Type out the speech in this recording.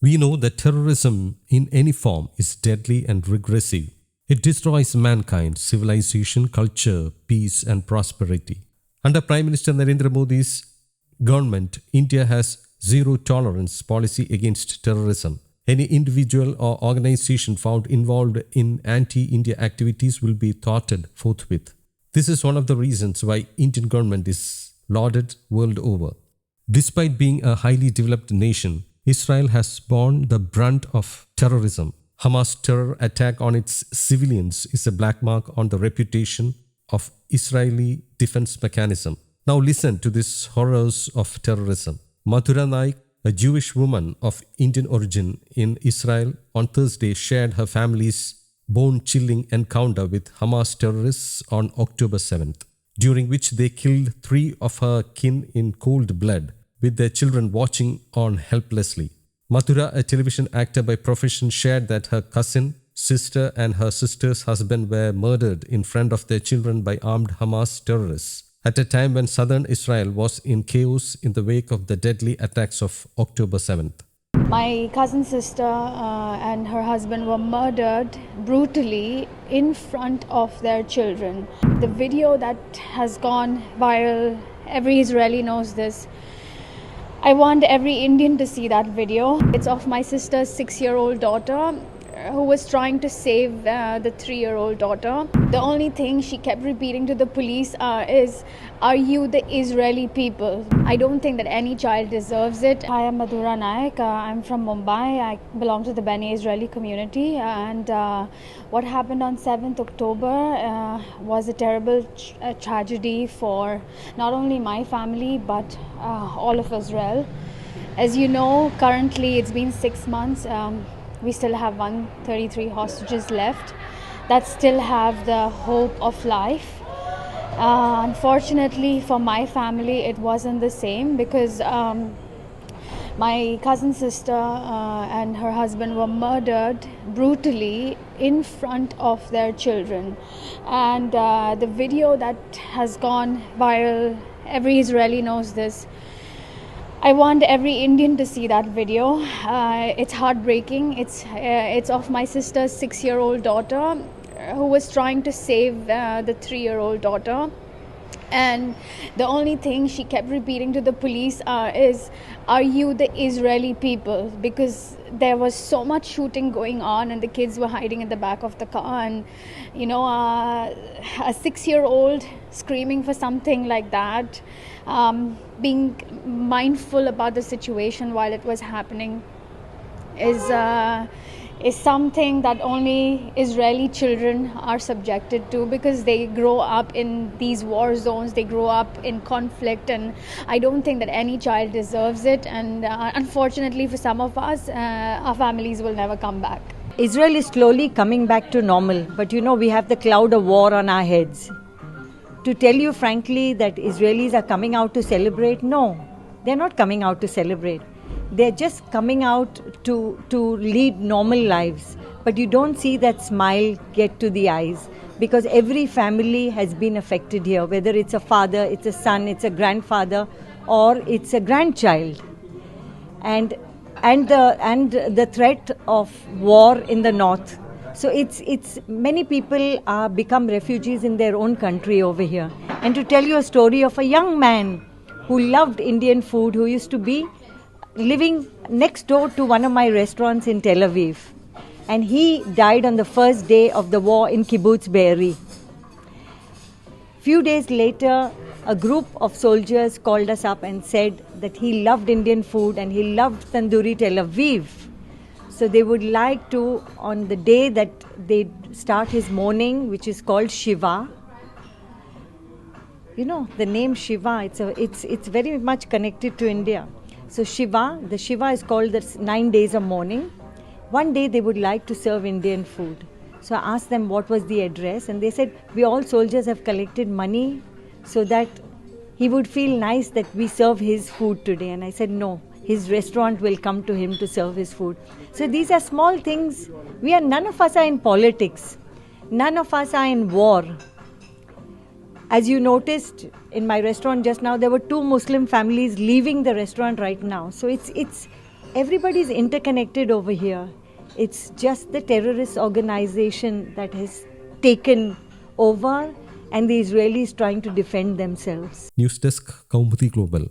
We know that terrorism in any form is deadly and regressive. It destroys mankind, civilization, culture, peace, and prosperity. Under Prime Minister Narendra Modi's government, India has zero tolerance policy against terrorism. Any individual or organization found involved in anti-India activities will be thwarted forthwith. This is one of the reasons why Indian government is lauded world over. Despite being a highly developed nation, Israel has borne the brunt of terrorism. Hamas terror attack on its civilians is a black mark on the reputation of Israeli defense mechanism. Now listen to these horrors of terrorism. Madhura Naik, a Jewish woman of Indian origin in Israel, on Thursday shared her family's bone-chilling encounter with Hamas terrorists on October 7th, during which they killed 3 of her kin in cold blood, with their children watching on helplessly. Madhura, a television actor by profession, shared that her cousin, sister and her sister's husband were murdered in front of their children by armed Hamas terrorists at a time when southern Israel was in chaos in the wake of the deadly attacks of October 7th. My cousin sister and her husband were murdered brutally in front of their children. The video that has gone viral, every Israeli knows this. I want every Indian to see that video. It's of my sister's 6-year-old daughter who was trying to save the 3-year-old daughter. The only thing she kept repeating to the police is, "Are you the Israeli people?" I don't think that any child deserves it. I am Madhura Naik. I'm from Mumbai. I belong to the Beni Israeli community. And what happened on 7th October was a terrible tragedy for not only my family but all of Israel. As you know, currently it's been 6 months. We still have 133 hostages left that still have the hope of life. Unfortunately for my family, it wasn't the same because my cousin sister and her husband were murdered brutally in front of their children. And the video that has gone viral, every Israeli knows this. I want every Indian to see that video. It's heartbreaking. It's of my sister's 6-year-old daughter who was trying to save the 3-year-old daughter. And the only thing she kept repeating to the police is, "Are you the Israeli people?" Because there was so much shooting going on and the kids were hiding in the back of the car. And, a 6-year-old screaming for something like that, being mindful about the situation while it was happening is something that only Israeli children are subjected to, because they grow up in these war zones, they grow up in conflict, and I don't think that any child deserves it. And unfortunately for some of us, our families will never come back. Israel is slowly coming back to normal, but we have the cloud of war on our heads. To tell you frankly that Israelis are coming out to celebrate, no, they're not coming out to celebrate. They're just coming out to lead normal lives. But you don't see that smile get to the eyes, because every family has been affected here, whether it's a father, it's a son, it's a grandfather, or it's a grandchild. And the threat of war in the north. So it's many people become refugees in their own country over here. And to tell you a story of a young man who loved Indian food, who used to be living next door to one of my restaurants in Tel Aviv. And he died on the first day of the war in Kibbutz Be'eri. Few days later, a group of soldiers called us up and said that he loved Indian food and he loved tandoori Tel Aviv. So they would like to, on the day that they start his mourning, which is called Shiva. The name Shiva, it's very much connected to India. So the Shiva is called the 9 days of mourning. One day they would like to serve Indian food. So I asked them what was the address, and they said, "We all soldiers have collected money so that he would feel nice that we serve his food today." And I said, "No, his restaurant will come to him to serve his food." So these are small things. None of us are in politics. None of us are in war. As you noticed in my restaurant just now, there were 2 Muslim families leaving the restaurant right now. So Everybody's interconnected over here. It's just the terrorist organization that has taken over and the Israelis trying to defend themselves. News Desk, Kaumudy Global.